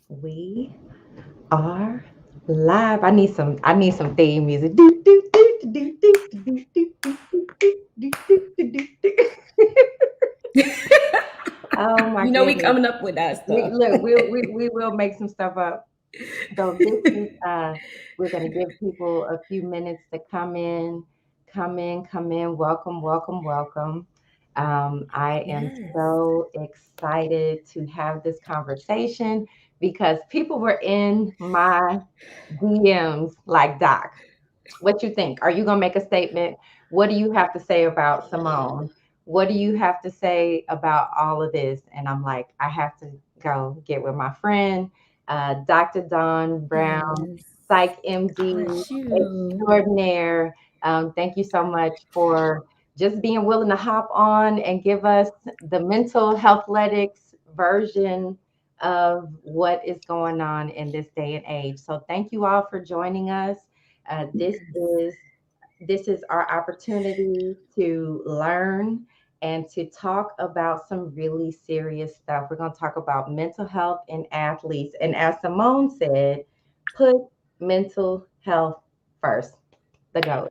We are live. I need some theme music. Do, do, do, do, do, do, do, do, do, do, do, do, do, do. Oh my We goodness. coming up with that We stuff. look, we will make some stuff up. So this is we're gonna give people a few minutes to come in. Welcome, welcome, welcome. I am Yes. so excited to have this conversation because people were in my DMs like, Doc, what you think? Are you gonna make a statement? What do you have to say about Simone? What do you have to say about all of this? And I'm like, I have to go get with my friend, Dr. Dawn Brown, Yes. Psych MD Bless you. extraordinaire. Thank you so much for just being willing to hop on and give us the mental healthletics version of what is going on in this day and age. So thank you all for joining us. Uh, this Yes. is this is our opportunity to learn and to talk about some really serious stuff. We're going to talk about mental health in athletes. And as Simone said, put mental health first. The GOAT.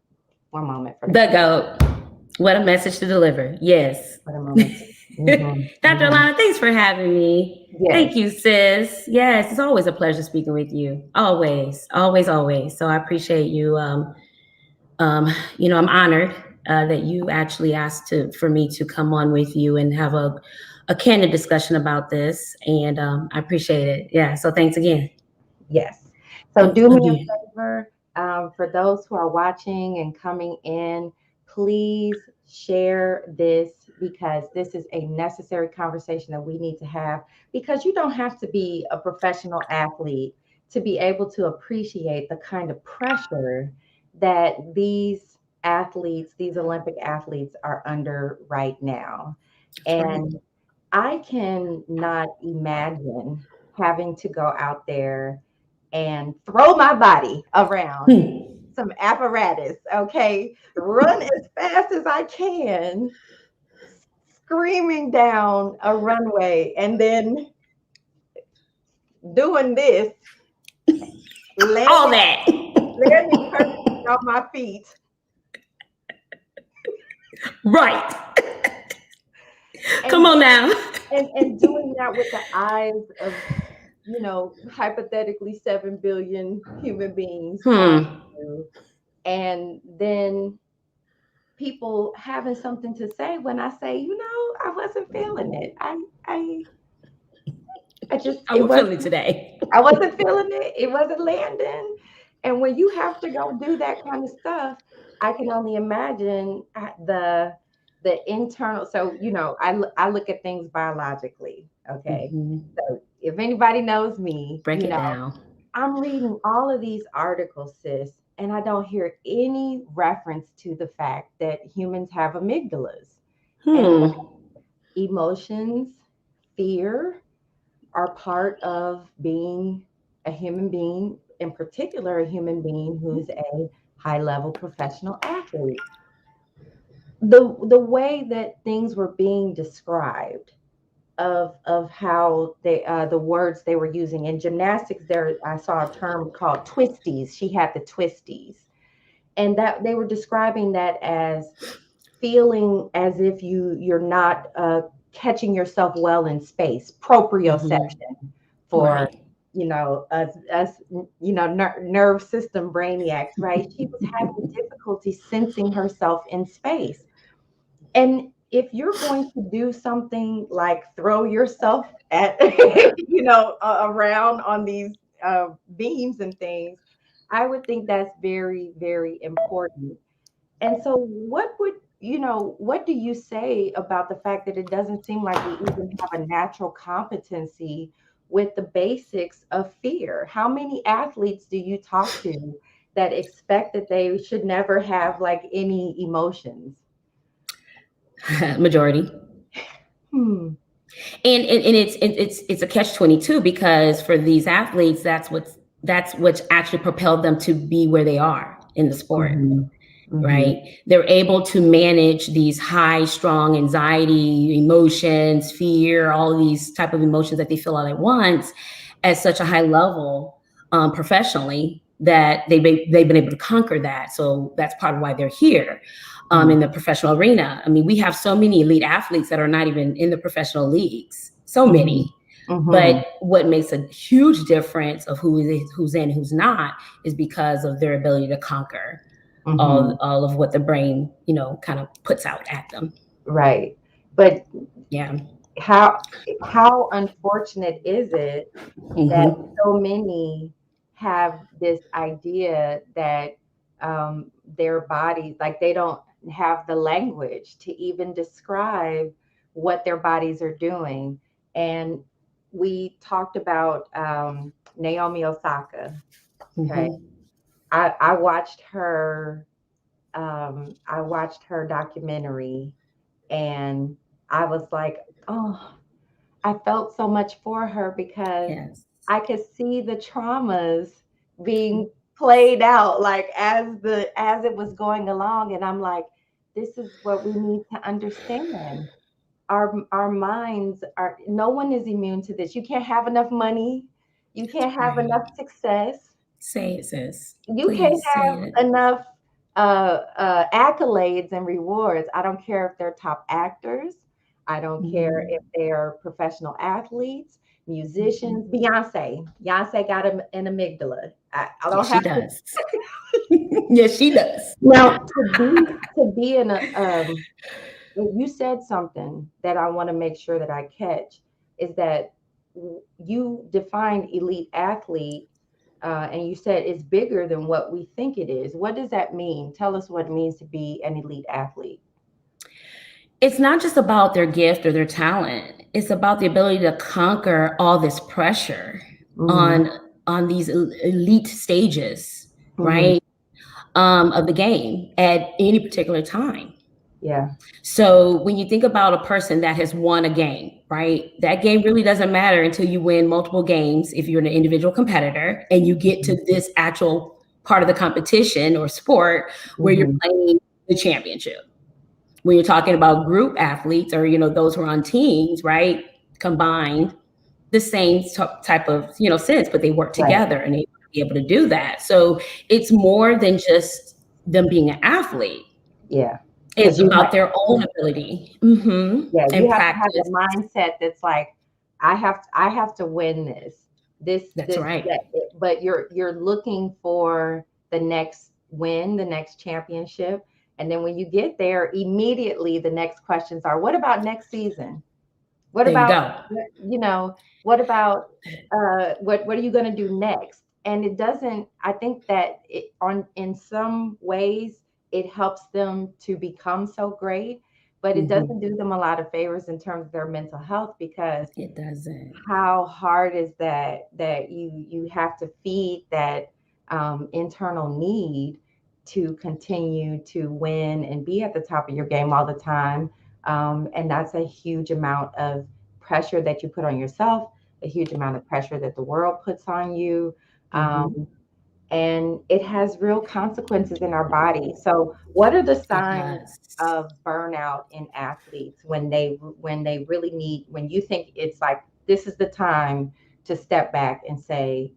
One moment for the The GOAT. GOAT. What a message to deliver. Yes. For the moment. Hmm. Dr. Hmm. Alana, thanks for having me. Yes. Thank you, sis. Yes, it's always a pleasure speaking with you. Always, always, always. So I appreciate you. I'm honored that you actually asked for me to come on with you and have a candid discussion about this. And I appreciate it. Yeah. So thanks again. Yes. So Thanks do me again. a favor, for those who are watching and coming in, please share this because this is a necessary conversation that we need to have because you don't have to be a professional athlete to be able to appreciate the kind of pressure that these athletes, these Olympic athletes are under right now. That's right. And I can not imagine having to go out there and throw my body around Hmm. some apparatus, okay? Run as fast as I can, screaming down a runway, and then doing this, All landing, that. landing perfectly on my feet, Right. Come and on now. and doing that with the eyes of, hypothetically 7 billion human beings watching Hmm. you, and then people having something to say when I say, I wasn't feeling it. I just I it was was feeling it today. I wasn't feeling it. It wasn't landing. And when you have to go do that kind of stuff, I can only imagine the internal. So I look at things biologically. Okay, Hmm. so if anybody knows me, Break it down. I'm reading all of these articles, sis, and I don't hear any reference to the fact that humans have amygdalas and that Hmm. emotions, fear are part of being a human being, in particular, a human being who's a high level professional athlete. The way that things were being described of how the words they were using in gymnastics, there I saw a term called twisties. She had the twisties, and that they were describing that as feeling as if you're not catching yourself well in space, Hmm. proprioception for Right. us nerve system brainiacs, right? She was having difficulty sensing herself in space. And if you're going to do something like throw yourself at, around on these beams and things, I would think that's very, very important. And so, what do you say about the fact that it doesn't seem like we even have a natural competency with the basics of fear? How many athletes do you talk to that expect that they should never have like any emotions? Majority. Hmm. And it's a catch-22 because for these athletes, that's what's actually propelled them to be where they are in the sport. Hmm. Hmm. Right? They're able to manage these high, strong anxiety, emotions, fear, all of these type of emotions that they feel all at once. at such a high level professionally that they've been able to conquer that. So that's part of why they're here in the professional arena. I mean, we have so many elite athletes that are not even in the professional leagues, so many. But what makes a huge difference of who's in, who's not, is because of their ability to conquer all of what the brain, kind of puts out at them. Right. But yeah, how unfortunate is it that so many have this idea that their bodies, like they don't have the language to even describe what their bodies are doing. And we talked about Naomi Osaka. Okay. I watched her documentary, and I was like, oh, I felt so much for her because I could see the traumas being played out like as it was going along. And I'm like, this is what we need to understand. Our minds are, no one is immune to this. You can't have enough money. You can't have enough success. Say it, sis. You can't have enough accolades and rewards. I don't care if they're top actors. I don't care if they're professional athletes, musicians. Beyonce got an amygdala. I don't have. She does. Yes, she does. Now to be in a you said something that I want to make sure that I catch, is that you defined elite athlete, and you said it's bigger than what we think it is. What does that mean? Tell us what it means to be an elite athlete. It's not just about their gift or their talent. It's about the ability to conquer all this pressure on these elite stages, right? Of the game at any particular time. Yeah. So when you think about a person that has won a game, right? That game really doesn't matter until you win multiple games if you're an individual competitor and you get to this actual part of the competition or sport where you're playing the championship. When you're talking about group athletes or, those who are on teams, right? Combined, the same type of, sense, but they work together and they be able to do that. So it's more than just them being an athlete. Yeah. It's about their own ability. Yeah, you have to have a mindset that's like, I have to win this. That's right. But you're looking for the next win, the next championship. And then when you get there, immediately the next questions are, what about next season? What about, what about what are you going to do next? And it doesn't, I think that in some ways, it helps them to become so great, but it doesn't do them a lot of favors in terms of their mental health, because it doesn't. How hard is that you have to feed that internal need to continue to win and be at the top of your game all the time. And that's a huge amount of pressure that you put on yourself, a huge amount of pressure that the world puts on you. And it has real consequences in our body. So what are the signs of burnout in athletes when they really need, when you think it's like, this is the time to step back and say,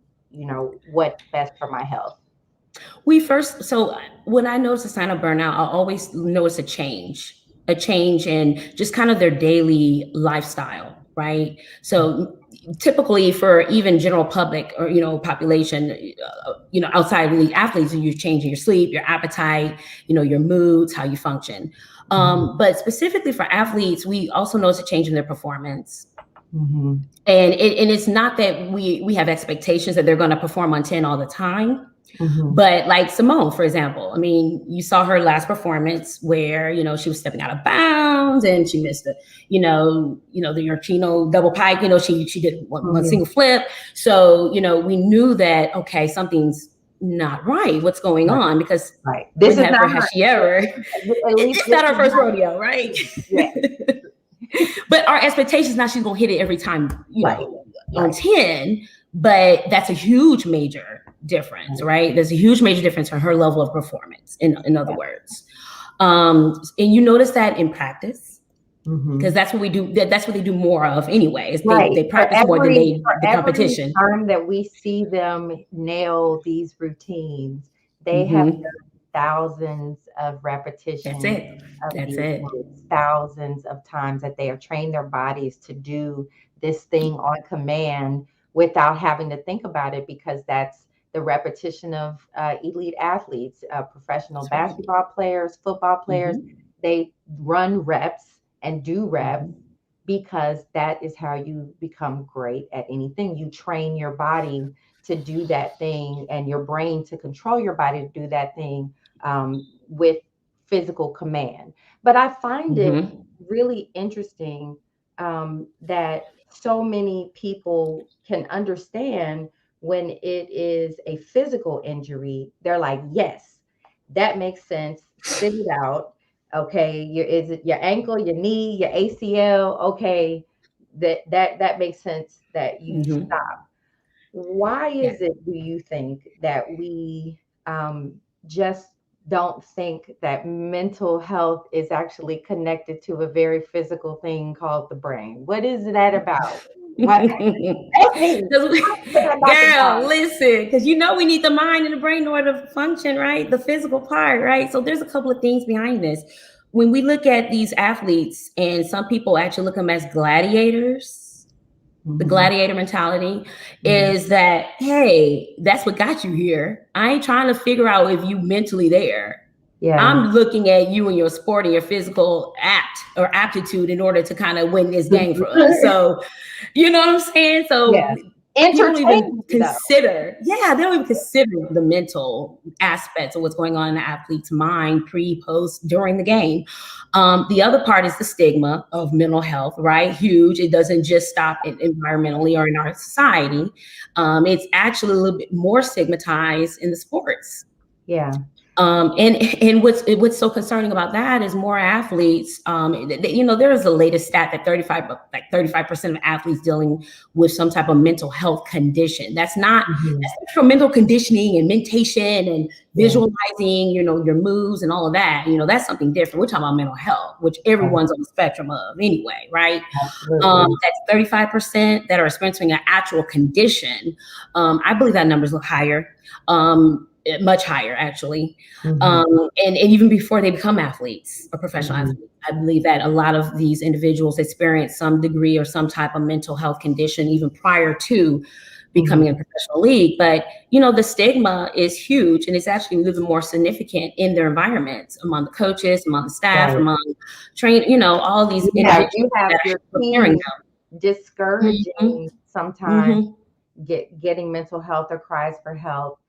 what's best for my health? So when I notice a sign of burnout, I'll always notice a change in just kind of their daily lifestyle, right? So typically for even general public or, population, outside elite athletes, you're changing your sleep, your appetite, your moods, how you function. But specifically for athletes, we also notice a change in their performance. And it's not that we have expectations that they're going to perform on 10 all the time. But like Simone, for example, I mean, you saw her last performance where, she was stepping out of bounds and she missed the, the Yorkino double pike, she did one single flip. So, we knew that, okay, something's not right. What's going on? Because this is not it's not our first rodeo, right? Yeah. But our expectations now she's going to hit it every time, on 10. But that's a huge major difference, right? There's a huge major difference in her level of performance, in other words. And you notice that in practice, because that's what we do. That's what they do more of anyway. Is Right. they practice more than the For every competition. time that we see them nail these routines, they have Mm-hmm. done thousands of That's repetitions it. of That's these it. moves, thousands of times that they have trained their bodies to do this thing on command without having to think about it, because that's the repetition of elite athletes, professional That's right. basketball players, football players. Mm-hmm. They run reps and do reps Mm-hmm. because that is how you become great at anything. You train your body to do that thing and your brain to control your body to do that thing with physical command. But I find it Mm-hmm. really interesting that so many people can understand when it is a physical injury. They're like, yes, that makes sense. Spit it out. Okay, is it your ankle, your knee, your ACL? Okay, that makes sense that you Mm-hmm. stop. Why Yeah. is it, do you think, that we just don't think that mental health is actually connected to a very physical thing called the brain? What is that about? What? That's me. Put that Dr. Girl, Bob. listen, because we need the mind and the brain in order to function, right? The physical part, right? So there's a couple of things behind this. When we look at these athletes, and some people actually look at them as gladiators, the Mhm, gladiator mentality mhm. is that, hey, that's what got you here. I ain't trying to figure out if you mentally there. Yeah. I'm looking at you and your sport and your physical aptitude in order to kind of win this game for us. So, you know what I'm saying? So Yes. people don't even Entertaining though. consider, they don't even consider the mental aspects of what's going on in the athlete's mind pre, post, during the game. The other part is the stigma of mental health, right? Huge. It doesn't just stop environmentally or in our society. It's actually a little bit more stigmatized in the sports. Yeah. And what's so concerning about that is more athletes. There is the latest stat that 35% of athletes dealing with some type of mental health condition. Mhm. That's for mental conditioning and mentation and Yeah. visualizing, your moves and all of that. That's something different. We're talking about mental health, which Right. everyone's on the spectrum of anyway, right? Absolutely. That's 35% that are experiencing an actual condition. I believe that numbers look higher, much higher actually. Mhm, And even before they become athletes or professional mhm, athletes, I believe that a lot of these individuals experience some degree or some type of mental health condition even prior to becoming mhm. a professional league. But the stigma is huge, and it's actually even more significant in their environments, among the coaches, among the staff, Right. among all these You individuals have that your are preparing team them. discouraging sometimes Hmm. getting mental health or cries for help.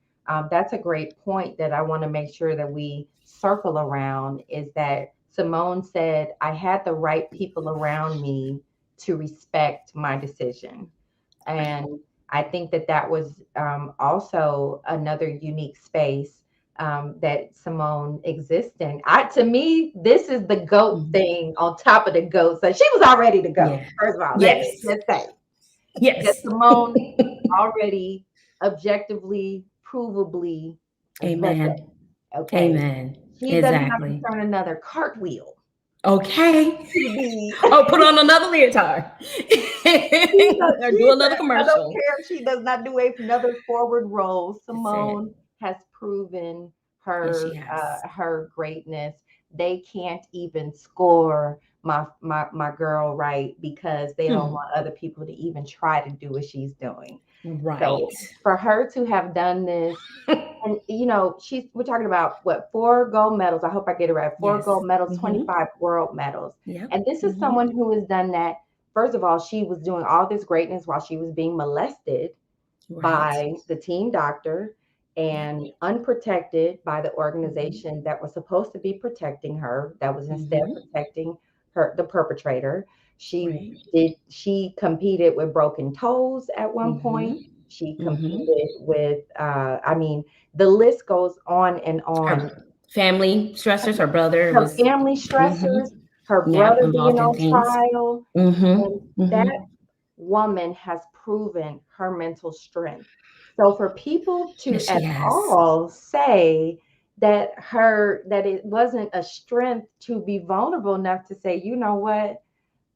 That's a great point that I want to make sure that we circle around, is that Simone said, I had the right people around me to respect my decision. Right. And I think that that was also another unique space that Simone exists in. To me, this is the GOAT Mhm. thing on top of the GOAT. So she was already the GOAT. Yeah. First of all, let me Yes. just say that Yes. Simone already objectively, provably the Amen. GOAT. Okay. Amen. She doesn't have to Exactly. turn another cartwheel Okay. to be. Oh, put on another leotard or do another I don't commercial. care if she does not do another forward roll. That's it. Simone has proven Yes, she her has. her greatness. They can't even score my girl right because they don't Hmm. want other people to even try to do what she's doing. Right. So for her to have done this, and we're talking about what, 4 gold medals. I hope I get it right. Four Yes. gold medals, Hmm. 25 world medals. Yep. And this is Hmm. someone who has done that. First of all, she was doing all this greatness while she was being molested Right. by the team doctor Yep. and unprotected by the Hmm. organization that was supposed to be protecting her, that was instead Hmm. protecting her, the perpetrator. Right. She competed with broken toes at one Hmm. point. She Hmm. competed with I mean, the list goes on and on. Her family stressors. Her brother Her was. family Hmm. stressors, her Yeah, brother being involved in on things. trial, and Hmm. that Hmm. woman has proven her mental strength. So for people to Yes, she at has. all say that it wasn't a strength to be vulnerable enough to say, you know what?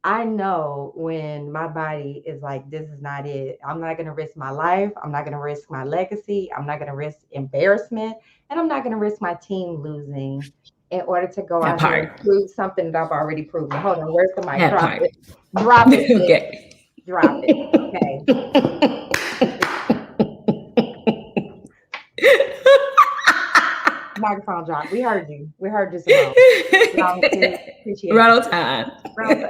I know when my body is like, this is not it. I'm not going to risk my life. I'm not going to risk my legacy. I'm not going to risk embarrassment. And I'm not going to risk my team losing in order to go That out here and part. prove something that I've already proven. Hold on. Where's the mic? That Drop part. it. Drop it, sis. Okay. Drop it. Okay. Microphone drop. We heard you. We heard you, Simone. Y'all appreciate Right you. on time.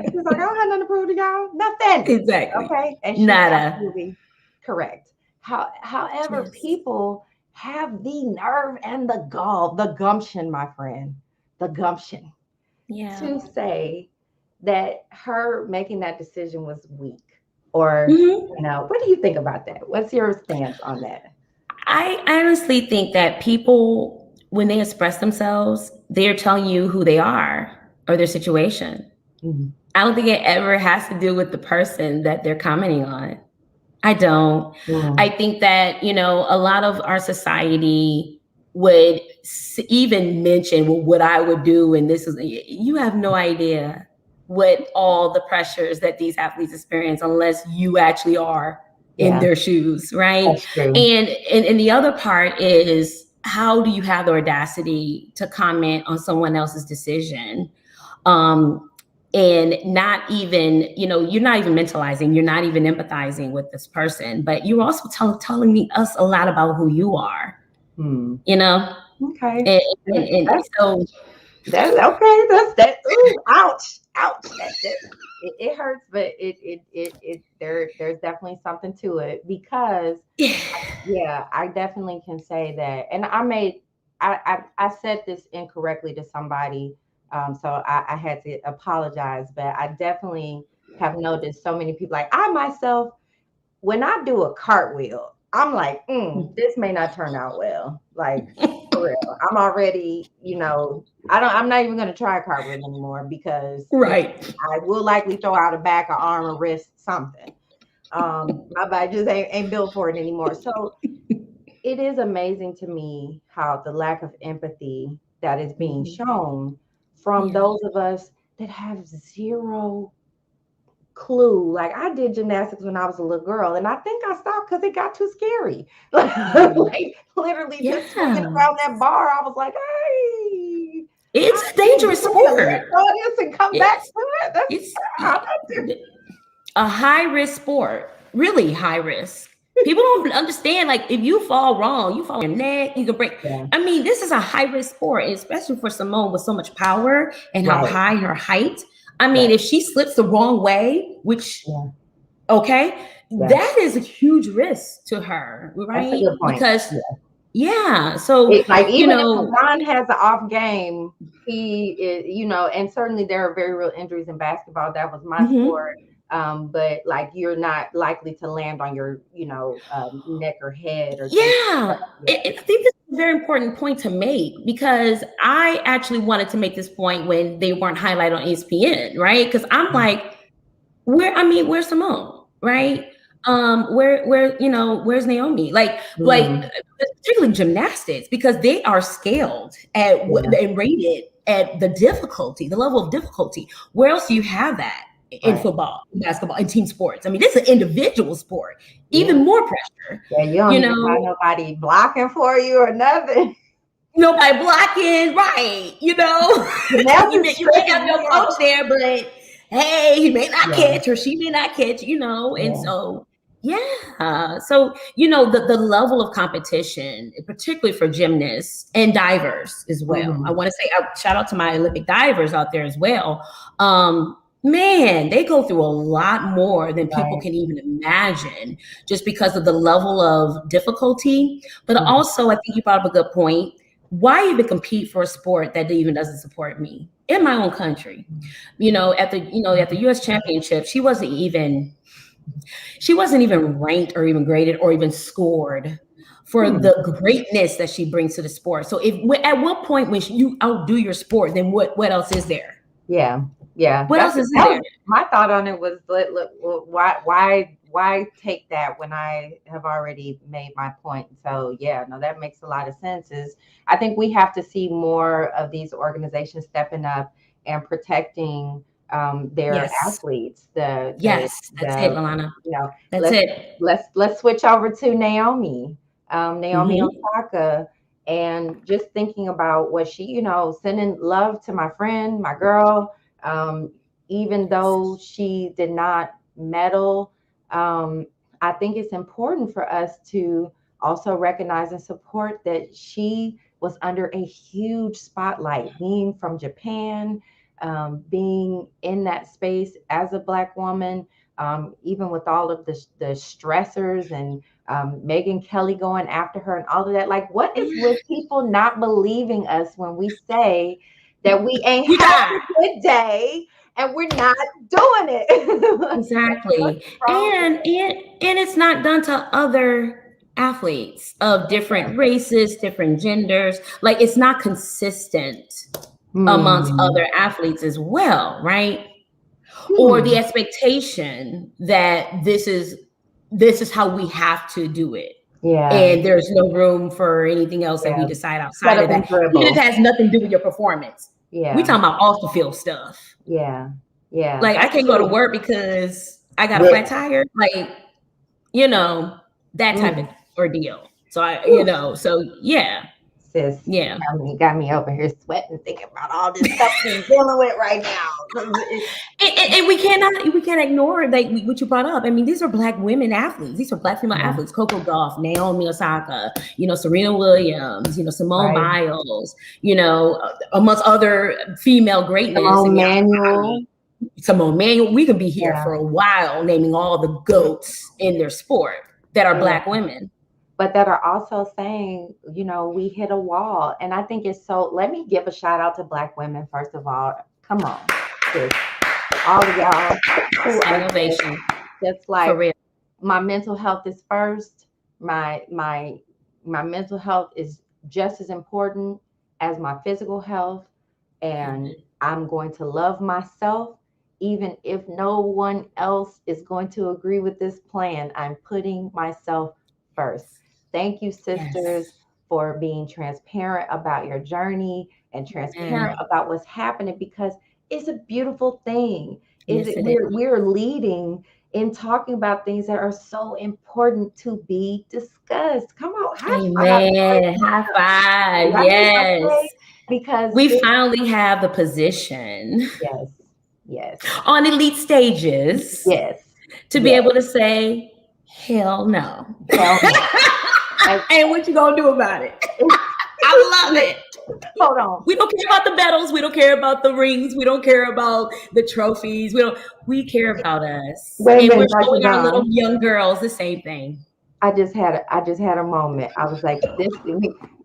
She's like, I don't have nothing to prove to y'all. Nothing. Exactly. Okay. And she's Nada. absolutely correct. However, Yes. people have the nerve and the gall, the gumption, my friend, the gumption Yeah. to say that her making that decision was weak. Or, what do you think about that? What's your stance on that? I honestly think that people, when they express themselves, they're telling you who they are or their situation. Mm-hmm. I don't think it ever has to do with the person that they're commenting on. I don't. I think that, a lot of our society would even mention, well, what I would do. And this is, you have no idea what all the pressures that these athletes experience unless you actually are in their shoes, right? That's true. And the other part is, how do you have the audacity to comment on someone else's decision? And not even, you're not even mentalizing, you're not even empathizing with this person, but you're also telling me us a lot about who you are, Okay. and so That's okay. That's that. Ooh, ouch, ouch. It hurts, but there's definitely something to it because yeah, I definitely can say that. And I said this incorrectly to somebody, so I had to apologize. But I definitely have noticed so many people. Like I myself, when I do a cartwheel, I'm like, this may not turn out well. Like for real, I'm already, I'm not even gonna try a cartwheel anymore because right. I will likely throw out a back, a arm, a wrist, something. My body just ain't built for it anymore. So it is amazing to me how the lack of empathy that is being shown from those of us that have zero clue. Like I did gymnastics when I was a little girl, and I think I stopped because it got too scary. Like literally just swinging around that bar, I was like, "Hey, it's a dangerous sport. This and come back to it." It's a high risk sport, really high risk. People don't understand. Like if you fall wrong, you fall on your neck, you can break. Yeah. I mean, this is a high risk sport, especially for Simone with so much power and how high her height. I mean, if she slips the wrong way, which that is a huge risk to her, right? That's a good point. Because so like even if LeBron has an off game, he is, and certainly there are very real injuries in basketball. That was my sport. But like you're not likely to land on your, neck or head or I think this is a very important point to make because I actually wanted to make this point when they weren't highlighted on ESPN, right? Because I'm like, where's Simone, right? Where's Naomi? Like particularly gymnastics, because they are scaled at and rated at the difficulty, the level of difficulty. Where else do you have that? In football, in basketball, in team sports. I mean, this is an individual sport, even more pressure. Yeah, you don't even have nobody blocking for you or nothing. Nobody blocking, right? You may have no coach there, but hey, he may not catch or she may not catch, and so so the level of competition, particularly for gymnasts and divers as well. I want to say shout out to my Olympic divers out there as well. Man, they go through a lot more than people can even imagine just because of the level of difficulty. But also, I think you brought up a good point. Why even compete for a sport that even doesn't support me in my own country? At the U.S. Championship, she wasn't even ranked or even graded or even scored for the greatness that she brings to the sport. So at what point when you outdo your sport, then what else is there? Yeah. What else is there? My thought on it was, look, why take that when I have already made my point? So that makes a lot of sense. I think we have to see more of these organizations stepping up and protecting their Yes. athletes. Yes, that's it, The Alana. you know, That's let's it. let's switch over to Naomi Mm-hmm. Osaka, and just thinking about what she, sending love to my friend, my girl, even though she did not medal. Um, I think it's important for us to also recognize and support that she was under a huge spotlight, being from Japan, being in that space as a Black woman, even with all of the stressors and Megan Kelly going after her and all of that. Like, what is with people not believing us when we say that we ain't Yeah. having a good day and we're not doing it? What's Exactly. wrong with And it's not done to other athletes of different it? races, different genders. Like it's not consistent amongst Hmm. other athletes as well, right? Or the Hmm. expectation that this is how we have to do it. Yeah. And there's no room for anything else that we Yeah. decide Shut outside up of and that, even if dribble. it has nothing to do with your performance. We Yeah. talking about off the field stuff. Yeah. Yeah. Like I That's can't go to true. work because I got a flat With. tire. Like, you know, that type of Mm. ordeal. So Whew. so yeah, Sis, yeah. got me over here sweating thinking about all this stuff we're dealing with right now. 'Cause And we can't ignore like what you brought up. I mean, these are Black women athletes. These are Black female yeah, athletes. Coco Gauff, Naomi Osaka, Serena Williams, Simone right. Biles, amongst other female greatness. I Simone mean, Manuel. Simone Manuel. We can be here Yeah, for a while naming all the goats in their sport that are yeah. Black women. But that are also saying, we hit a wall. And I think it's so, let me give a shout out to Black women, first of all. Come on, sis. All of y'all who are Standing ovation just for like, real. my mental health is first. My mental health is just as important as my physical health, and Amen. I'm going to love myself even if no one else is going to agree with this plan. I'm putting myself first. Thank you, sisters, Yes. for being transparent about your journey and transparent Amen. about what's happening, because it's a beautiful thing. Is Yes, it it is. we're leading in talking about things that are so important to be discussed. Come on, high five, Amen. High five. right? Yes. Okay, because We finally have the position yes, yes, on elite stages yes, to be yes. able to say, hell no. Hell no. Like, And what you gonna do about it? it's, I love it. hold on. We don't care about the medals. We don't care about the rings. We don't care about the trophies. We care about us. Wait a And we're minute, Dr. showing our little Don. young girls the same thing. I just had a moment. I was like,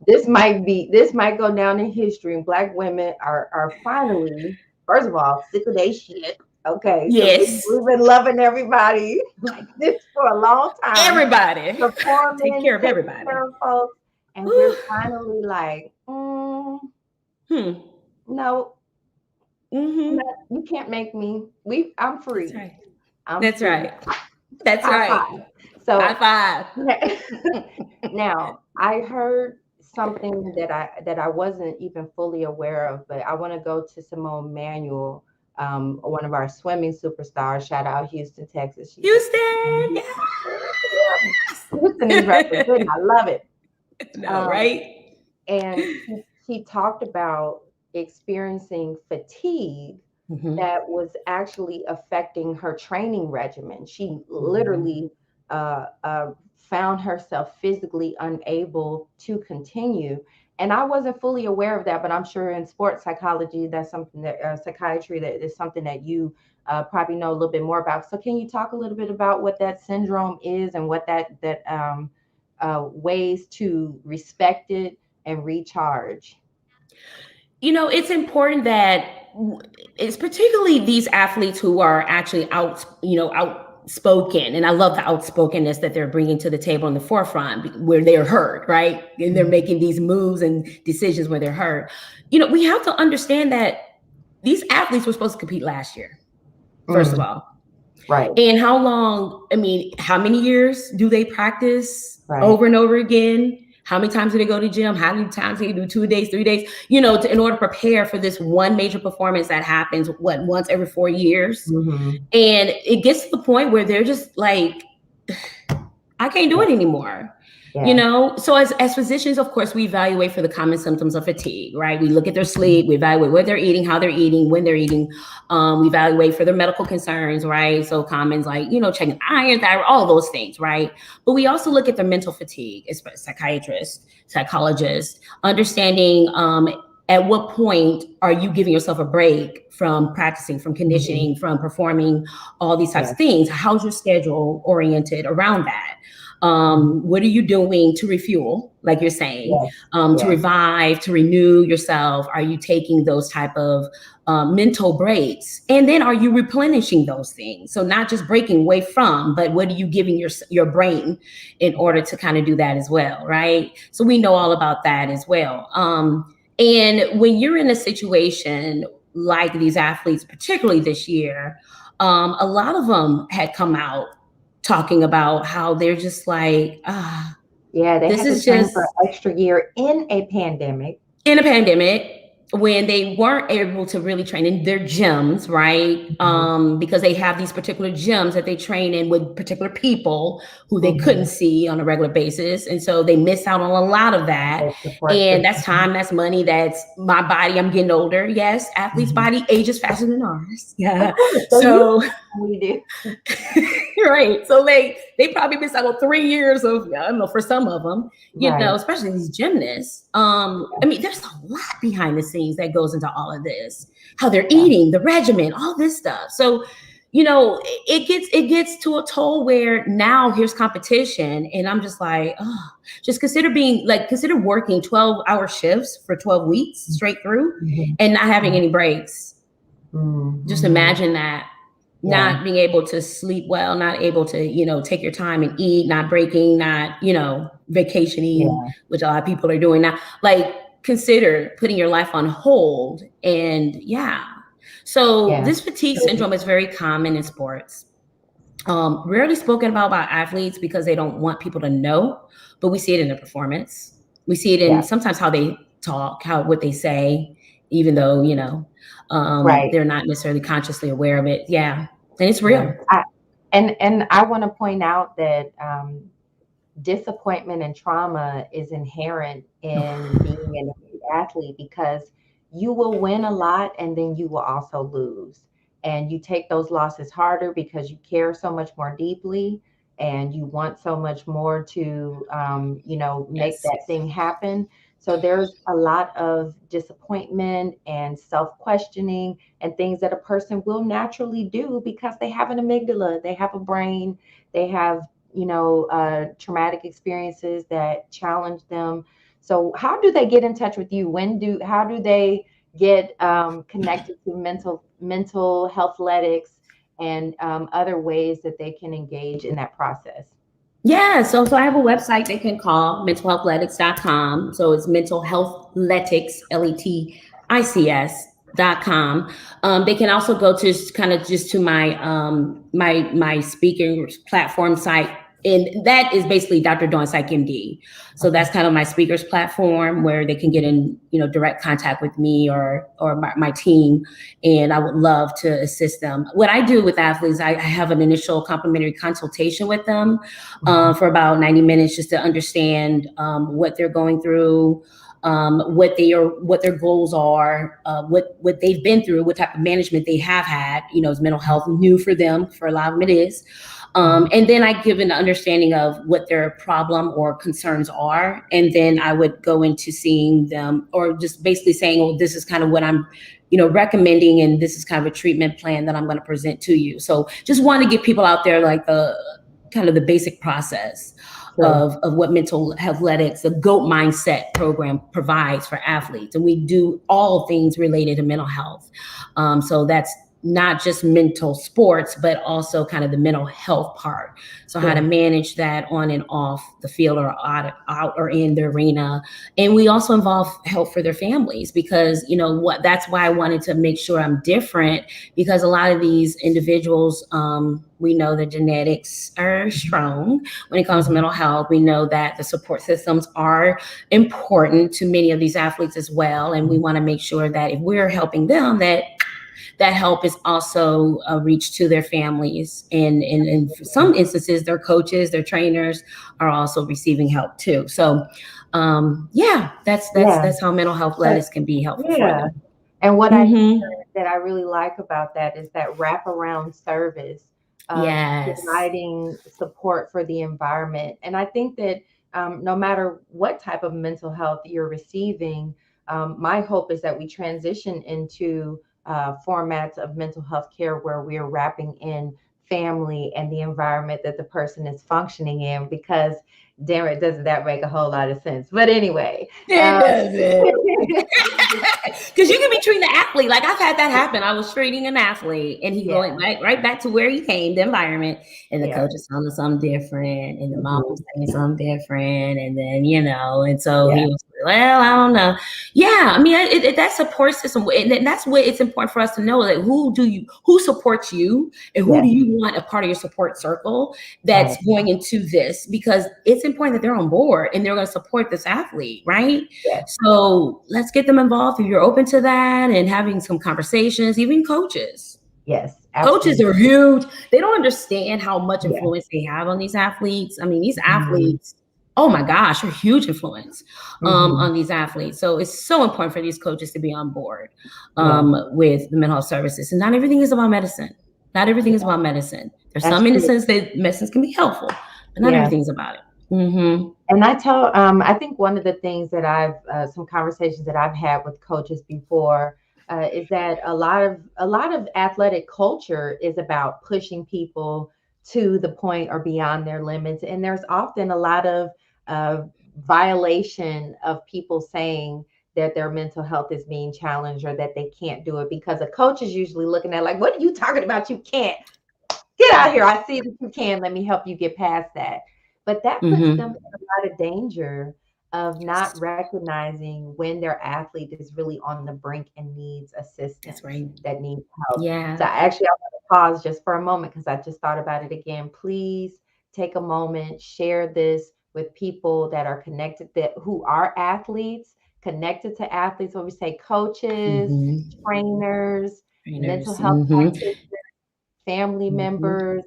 this might go down in history. And Black women are finally, first of all, sick of their shit. Okay, so Yes. we've been loving everybody like this for a long time, Everybody. Take performing, care of taking everybody. care of folks, and we're Whew. finally like, Hmm. no, Mm-hmm. you can't make me. I'm That's free. right. I'm That's free. right. That's High right. five. High So five. now I heard something that I wasn't even fully aware of, but I want to go to Simone Manuel, one of our swimming superstars. Shout out Houston, Texas. She's Houston. Houston is Yes. representing. I love it. No, Um, right? and she talked about experiencing fatigue Mm-hmm. that was actually affecting her training regimen. She Mm-hmm. literally found herself physically unable to continue. And I wasn't fully aware of that, but I'm sure in sports psychology, that's something that psychiatry, that is something that you probably know a little bit more about. So, can you talk a little bit about what that syndrome is and what that ways to respect it and recharge? It's important that it's particularly these athletes who are actually outspoken. And I love the outspokenness that they're bringing to the table in the forefront where they're heard, right? And they're making these moves and decisions where they're heard. We have to understand that these athletes were supposed to compete last year, first of Mm, all. right, And how long, I mean, how many years do they practice right. over and over again? How many times do they go to the gym? How many times do they do 2 days, 3 days? You know, in order to prepare for this one major performance that happens, once every 4 years. Mm-hmm. And it gets to the point where they're just like, I can't do it anymore. You know, so as physicians, of course, we evaluate for the common symptoms of fatigue, right? We look at their sleep, we evaluate what they're eating, how they're eating, when they're eating. We evaluate for their medical concerns, right? So commons like, you know, checking iron, thyroid, all those things, right? But we also look at their mental fatigue, as psychiatrists, psychologists, understanding at what point are you giving yourself a break from practicing, from conditioning, from performing all these types of things? How's your schedule oriented around that? What are you doing to refuel, like you're saying, to revive, to renew yourself? Are you taking those type of mental breaks? And then are you replenishing those things? So not just breaking away from, but what are you giving your brain in order to kind of do that as well, right? So we know all about that as well. And when you're in a situation like these athletes, particularly this year, a lot of them had come out talking about how they're just like, they this had is to train just for an extra year in a pandemic. When they weren't able to really train in their gyms, right? Because they have these particular gyms that they train in with particular people who they couldn't see on a regular basis. And so they miss out on a lot of that. And that's time, that's money, that's my body. I'm getting older. Yes, athletes' body ages faster than ours. Yeah. So we do. Right. So they probably missed out on 3 years of, I don't know, for some of them, you know, especially these gymnasts. I mean, there's a lot behind the scenes that goes into all of this, how they're eating, the regimen, all this stuff. So, you know, it gets to a toll where now here's competition. And I'm just like, just consider working 12-hour shifts for 12 weeks straight through and not having any breaks. Just imagine that. Not being able to sleep well, not able to, you know, take your time and eat, not breaking, not, you know, vacationing, which a lot of people are doing now. Like, consider putting your life on hold. And so this fatigue syndrome is very common in sports. Rarely spoken about by athletes because they don't want people to know, but we see it in the performance. We see it in sometimes how they talk, what they say, even though, you know, they're not necessarily consciously aware of it. Yeah. And it's real. And I want to point out that disappointment and trauma is inherent in being an athlete, because you will win a lot and then you will also lose. And you take those losses harder because you care so much more deeply and you want so much more to, you know, make that thing happen. So there's a lot of disappointment and self-questioning and things that a person will naturally do because they have an amygdala, they have a brain, they have, you know, traumatic experiences that challenge them. So how do they get in touch with you? How do they get connected to mental healthletics and other ways that they can engage in that process? Yeah, so I have a website they can call, mentalhealthletics.com. So it's mentalhealthletics, LETICS.com. They can also go to kind of just to my speaker platform site. And that is basically Dr. Dawn Psych MD. So that's kind of my speakers platform where they can get in, you know, direct contact with me or my team. And I would love to assist them. What I do with athletes, I have an initial complimentary consultation with them for about 90 minutes just to understand what they're going through, what their goals are, what they've been through, what type of management they have had. You know, is mental health new for them? For a lot of them, it is. And then I give an understanding of what their problem or concerns are. And then I would go into seeing them or just basically saying, oh, this is kind of what I'm, you know, recommending. And this is kind of a treatment plan that I'm going to present to you. So just want to get people out there like the kind of the basic process of what mental healthletics, the G.O.A.T mindset program provides for athletes. And we do all things related to mental health. So that's not just mental sports, but also kind of the mental health part. So how to manage that on and off the field or out or in the arena. And we also involve help for their families because, that's why I wanted to make sure I'm different, because a lot of these individuals, we know the genetics are strong when it comes to mental health. We know that the support systems are important to many of these athletes as well. And we want to make sure that if we're helping them, that help is also reached to their families. And in some instances, their coaches, their trainers are also receiving help too. So that's how mental health athletics can be helpful for them. And what I hear that I really like about that is that wraparound service of providing support for the environment. And I think that no matter what type of mental health you're receiving, my hope is that we transition into formats of mental health care where we are wrapping in family and the environment that the person is functioning in, because damn it, doesn't that make a whole lot of sense? But anyway, it doesn't. Because you can be treating the athlete like I've had that happen. I was treating an athlete and he going right back to where he came, the environment, and the coach is telling something different, and the mom was saying something different, and then and so he was, well, I don't know. Yeah, I mean, that support system, and that's what it's important for us to know, that who supports you, and who do you want a part of your support circle that's going into this, because it's important that they're on board and they're going to support this athlete, right? So let's get them involved if you're open to that, and having some conversations, even coaches. Coaches are huge. They don't understand how much influence they have on these athletes. I mean, these athletes, oh my gosh, are huge influence on these athletes. So it's so important for these coaches to be on board with the mental health services. And not everything is about medicine. Not everything is about medicine. There's some instances that medicines can be helpful, but not everything's about it. And I think one of the things that some conversations that I've had with coaches before is that a lot of athletic culture is about pushing people to the point or beyond their limits. And there's often a lot of violation of people saying that their mental health is being challenged or that they can't do it, because a coach is usually looking at like, what are you talking about? You can't. Get out here. I see that you can. Let me help you get past that. But that puts them in a lot of danger of not recognizing when their athlete is really on the brink and needs assistance, that needs help. So actually, I want to pause just for a moment because I just thought about it again. Please take a moment, share this with people that are connected, who are athletes, connected to athletes. When we say coaches, trainers, mental health practitioners, family members,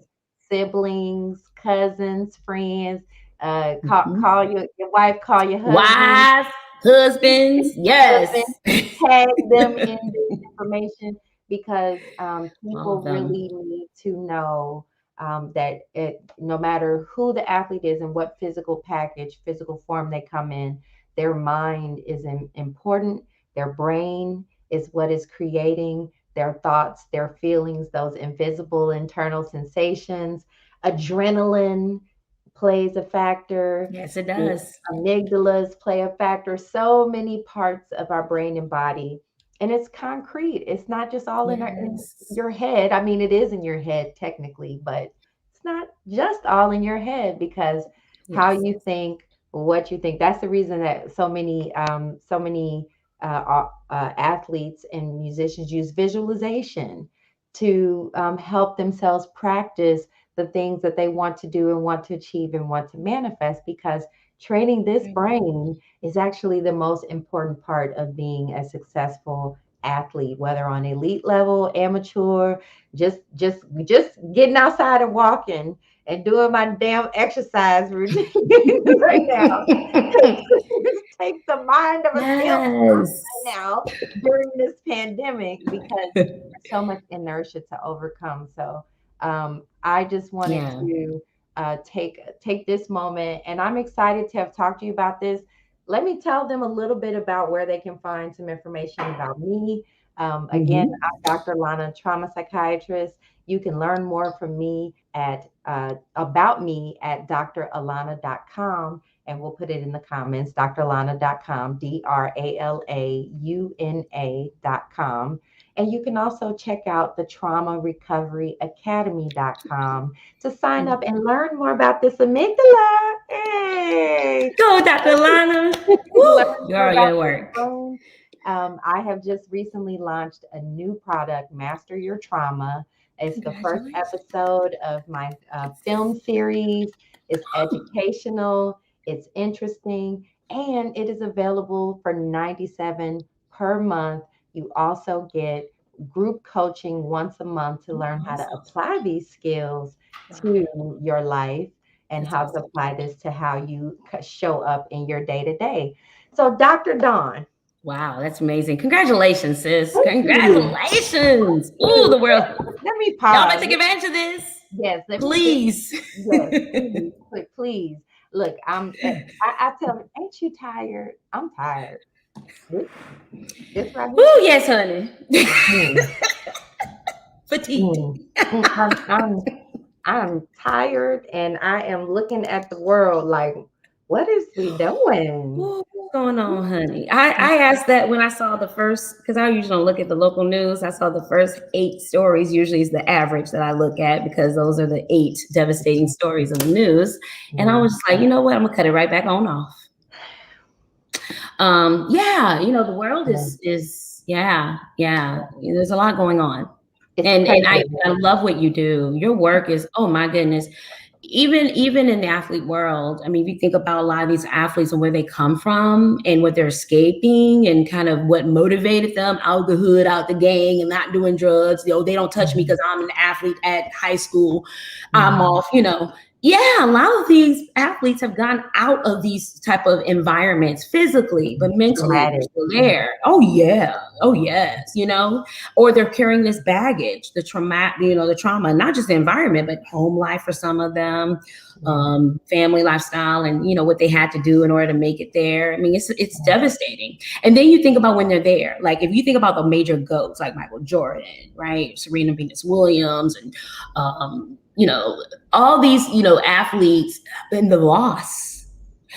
siblings, cousins, friends. Call your wife, call your husband. Husbands, yes. Tag them in this information, because people really need to know that no matter who the athlete is and what physical form they come in, their mind is important. Their brain is what is creating their thoughts, their feelings, those invisible internal sensations. Adrenaline plays a factor. Yes, it does. Amygdalas play a factor. So many parts of our brain and body. And it's concrete. It's not just all in your head. I mean, it is in your head technically, but it's not just all in your head, because how you think, what you think. That's the reason that so many athletes and musicians use visualization to help themselves practice the things that they want to do and want to achieve and want to manifest, because training this brain is actually the most important part of being a successful athlete, whether on elite level, amateur, just getting outside and walking and doing my damn exercise routine right now. Take the mind of a right now during this pandemic, because there's so much inertia to overcome. So I just wanted to take this moment, and I'm excited to have talked to you about this. Let me tell them a little bit about where they can find some information about me. Again, I'm Dr. Lana, trauma psychiatrist. You can learn more from me about me at dralana.com, and we'll put it in the comments, dralana.com, dralauna.com. And you can also check out the traumarecoveryacademy.com to sign up and learn more about this amygdala. Hey! Go, Dr. Lana. Learn Woo! more Girl, about your this work. brain. I have just recently launched a new product, Master Your Trauma. It's the first Congratulations. episode of my film series. It's educational, it's interesting, and it is available for 97 per month. You also get group coaching once a month to learn how to Awesome. apply these skills Wow. to your life and That's how to awesome. apply this to how you show up in your day to day. So, Dr. Dawn, Wow, that's amazing. Congratulations, sis. thank you. Thank Congratulations. Ooh, you. the world. Let me Y'all better pause. take advantage of this. Yes, let me just, Please. yes, please, please. Look, I tell them, ain't you tired? I'm tired. This, this right Ooh, here. yes, honey. Mm, Fatigued. mm, I'm tired and I am looking at the world like, what is we doing? What's going on, honey? I asked that when I saw the first, because I usually don't look at the local news. I saw the first 8 stories, usually is the average that I look at because those are the 8 devastating stories in the news. And I was Mm, just like, you know what? I'm gonna cut it right back on off. Yeah, the world yeah. is yeah. There's a lot going on. It's And crazy. I love what you do. Your work is, oh my goodness. Even in the athlete world, I mean, if you think about a lot of these athletes and where they come from and what they're escaping and kind of what motivated them out the hood, out the gang, and not doing drugs. They don't touch me Mhm, because I'm an athlete at high school. I'm mhm. off. Yeah, a lot of these athletes have gone out of these type of environments physically, but mentally they're Traumatic. still there. Oh yeah. Oh yes. Or they're carrying this baggage, the trauma, not just the environment, but home life for some of them, Yeah, family lifestyle, and what they had to do in order to make it there. I mean, it's devastating. And then you think about when they're there, like if you think about the major goats like Michael Jordan, right, Serena Venus Williams, and all these athletes, and the loss.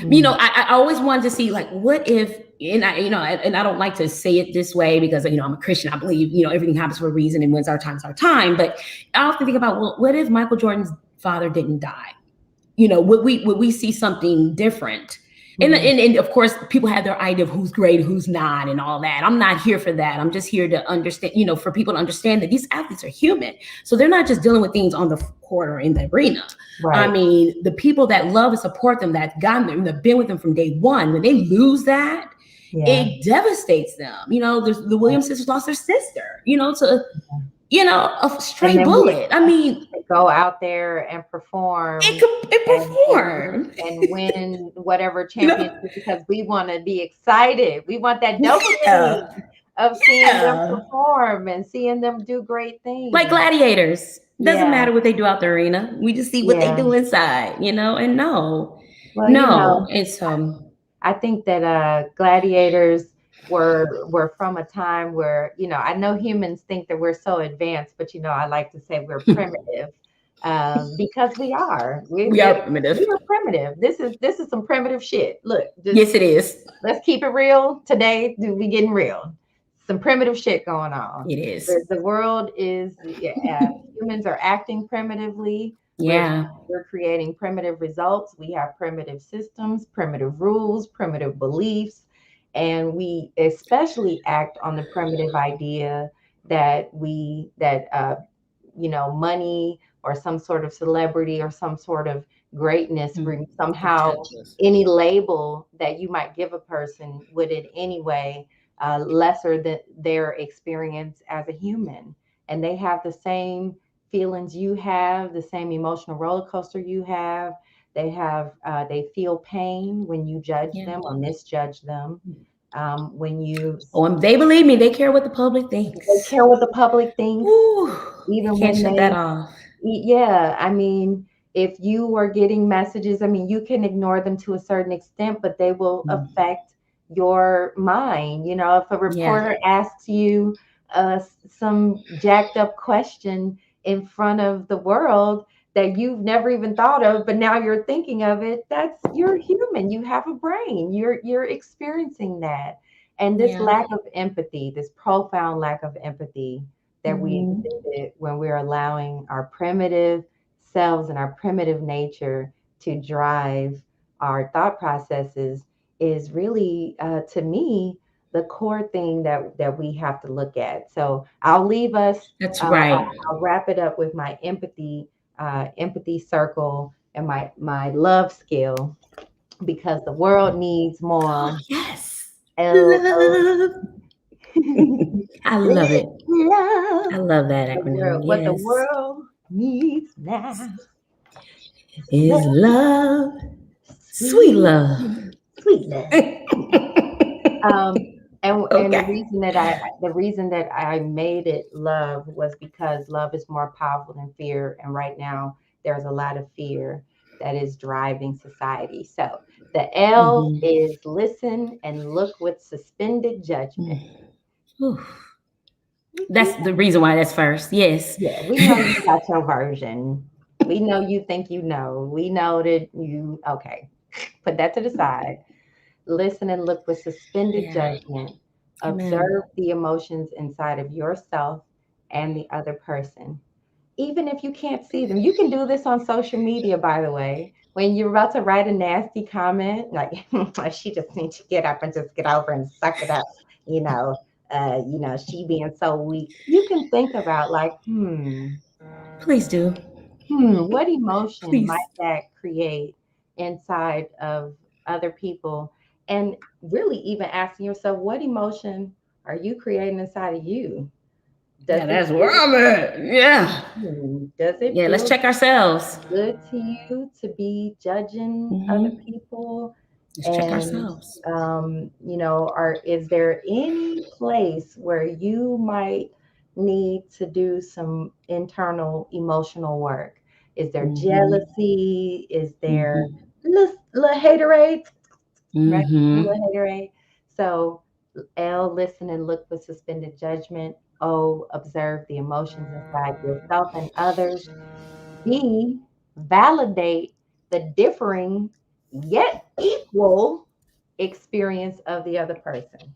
mm, I always wanted to see, like, what if, and I don't like to say it this way because I'm a Christian. I believe everything happens for a reason, and when's our time's our time. But I often think about, well, what if Michael Jordan's father didn't die? Would we see something different? And, mm. and and of course, people have their idea of who's great, who's not, and all that. I'm not here for that. I'm just here to understand, for people to understand that these athletes are human, so they're not just dealing with things on the court or in the arena. I Right. mean, the people that love and support them, that gotten them, that been with them from day one, when they lose that, Yeah. it devastates them. The Williams sisters lost their sister, to a And stray then we bullet. I mean, to go out there and perform it and performed. win whatever You know, championship because we want to be excited. We want that yeah, dopamine of seeing them yeah. perform and seeing them do great Like things. gladiators. Doesn't Yeah. matter what they do out the arena. We just see what they Yeah. do inside. And no, Well, no, it's I think that gladiators were from a time where, I know humans think that we're so advanced, but I like to say we're primitive because we are. we are primitive. We are primitive. This is some primitive shit. Look, just Yes, it is. let's keep it real today. We getting real. Some primitive shit going on. It is. The world is, humans are acting primitively. We're Yeah. we're creating primitive results. We have primitive systems, primitive rules, primitive beliefs, and we especially act on the primitive idea that money or some sort of celebrity or some sort of greatness somehow Protective. any label that you might give a person would in any way lesser than their experience as a human. And they have the same feelings you have, the same emotional roller coaster you have. They feel pain when you judge Yeah. them or misjudge them. When you Oh, and they believe me, they care what the public They thinks. care what the public thinks, Ooh, even can't when shut that off. yeah, I mean, if you are getting messages, I mean, you can ignore them to a certain extent, but they will Mm. affect your mind. If a Yeah. reporter asks you some jacked up question in front of the world that you've never even thought of, but now you're thinking of it, you're human. You have a brain. You're experiencing that. And this Yeah. lack of empathy, this profound lack of empathy that we Mhm. exhibit when we're allowing our primitive selves and our primitive nature to drive our thought processes is really, to me, the core thing that we have to look at. So I'll leave us. That's I'll, right. I'll wrap it up with my empathy circle and my love skill, because the world needs Oh, more yes. L O Love. I love it. love. I love that The acronym. world, what the Yes. world needs now is Is love, love. Sweet sweet, love. sweet love. Um, and Okay. the reason that I made it love was because love is more powerful than fear, and right now there's a lot of fear that is driving society. So the L Mhm. is listen and look with suspended judgment. Ooh. We, That's we the reason why that's first. Yes. Yeah, we know you got your version. We know you think you know. We know that you, okay, put that to the side. Listen and look with suspended Yeah. judgment. Amen. Observe the emotions inside of yourself and the other person. Even if you can't see them, you can do this on social media, by the way. When you're about to write a nasty comment, like she just needs to get up and just get over and suck it up, you know, she being so weak. You can think about like, Please do. what emotion might Please. that create inside of other people? And really even asking yourself, what emotion are you creating inside of you? Yeah, Does it that's where feel, I'm at. Yeah. does it Yeah, let's feel check ourselves. good to you to be judging other Hmm. people? Let's check And ourselves. is there any place where you might need to do some internal emotional work? Is there Hmm. jealousy? Is there Hmm. little haterade? Right, little Hmm. haterade. So L, listen and look with suspended judgment. O, observe the emotions inside yourself and others. B, validate the differing yet equal experience of the other person.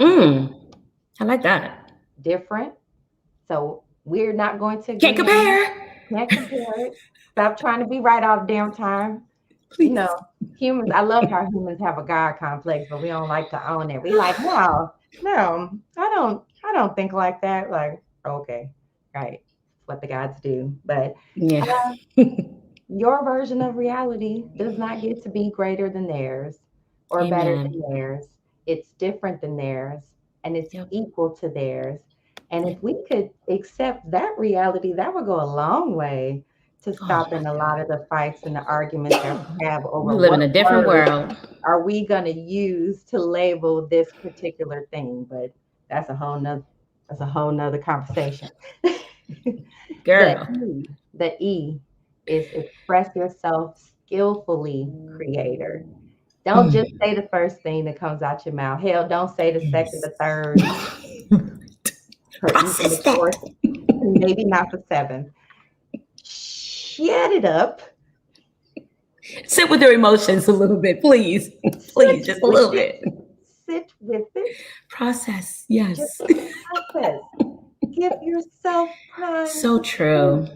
Mm. I like that. Different. So we're not going to Can't agree on compare. it. Can't compare it. Stop trying to be right all the damn time. You know, Please. humans, I love how humans have a God complex, but we don't like to own it. We like, no, no, I don't think like that. Like, okay, right. It's what the gods do. But Yeah. your version of reality does not get to be greater than theirs or better Amen. than theirs. It's different than theirs and it's Yep. equal to theirs. And if Yep. we could accept that reality, that would go a long way to Oh stopping my a lot of the fights and the arguments that we have We over live what in a different words world. are we going to use to label this particular thing. But that's a whole nother conversation. The Girl. E, the E is express yourself skillfully, creator. Don't just Mm. say the first thing that comes out your mouth. Hell, don't say the second, Yes. the third, or even Process the that. fourth, maybe not the seventh. Shut it up. Sit with your emotions a little bit, please. Please, Sit just a with little it. bit. Sit with it. Process. Just Yes. process. Give yourself time So to think. true.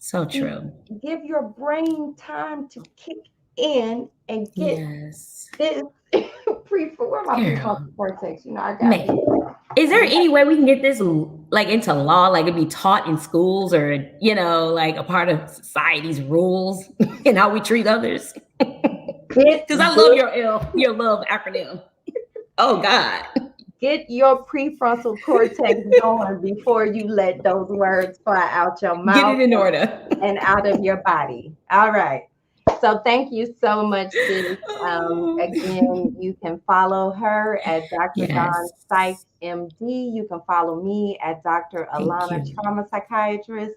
So Give, true. give your brain time to kick in and get Yes. this where my Girl. prefrontal cortex? I got Man. this. Is there any way we can get this like into law, like it be taught in schools or like a part of society's rules and how we treat others? Get Because I love your love acronym. Oh God. get your prefrontal cortex going before you let those words fly out your Get mouth it in order. and out of your body. All right. So thank you so much, sis. Oh. Again, you can follow her at Dr. Dawn Yes. Psych MD. You can follow me at Dr. Thank Alauna you. Trauma Psychiatrist.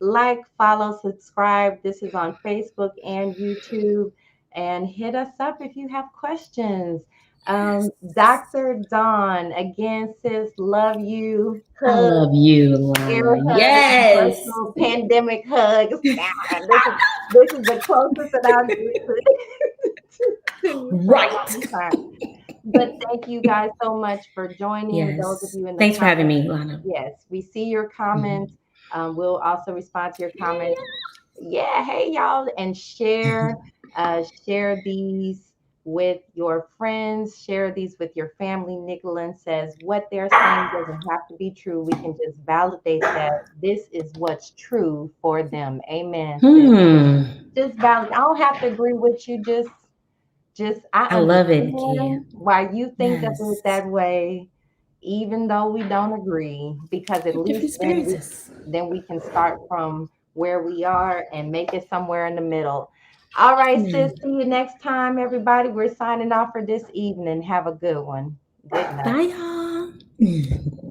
Like, follow, subscribe. This is on Facebook and YouTube. And hit us up if you have questions. Yes. Dr. Dawn, again, sis, love you. I Hug, love you, air Lana. hugs, Yes. virtual pandemic hugs. This is the closest that I'll get to, to you for a Right. long time. But thank you guys so much for joining. Those of Yes. you in the Thanks for having comments, me, Lana. yes, we see your Mhm. comments. We'll also respond to your comments. Yeah, hey y'all, and share these with your friends, share these with your family. Nicolin says what they're saying doesn't have to be true. We can just validate that this is what's true for them. Amen, sis. Hmm. Just valid. I don't have to agree with you. Just I I love it, Kia. understand why you think of it Yes. that way, even though we don't agree, because We at have different least experiences. then we can start from where we are and make it somewhere in the middle. All right, sis. Amen. See you next time, everybody. We're signing off for this evening. Have a good one. Good night. Bye, y'all.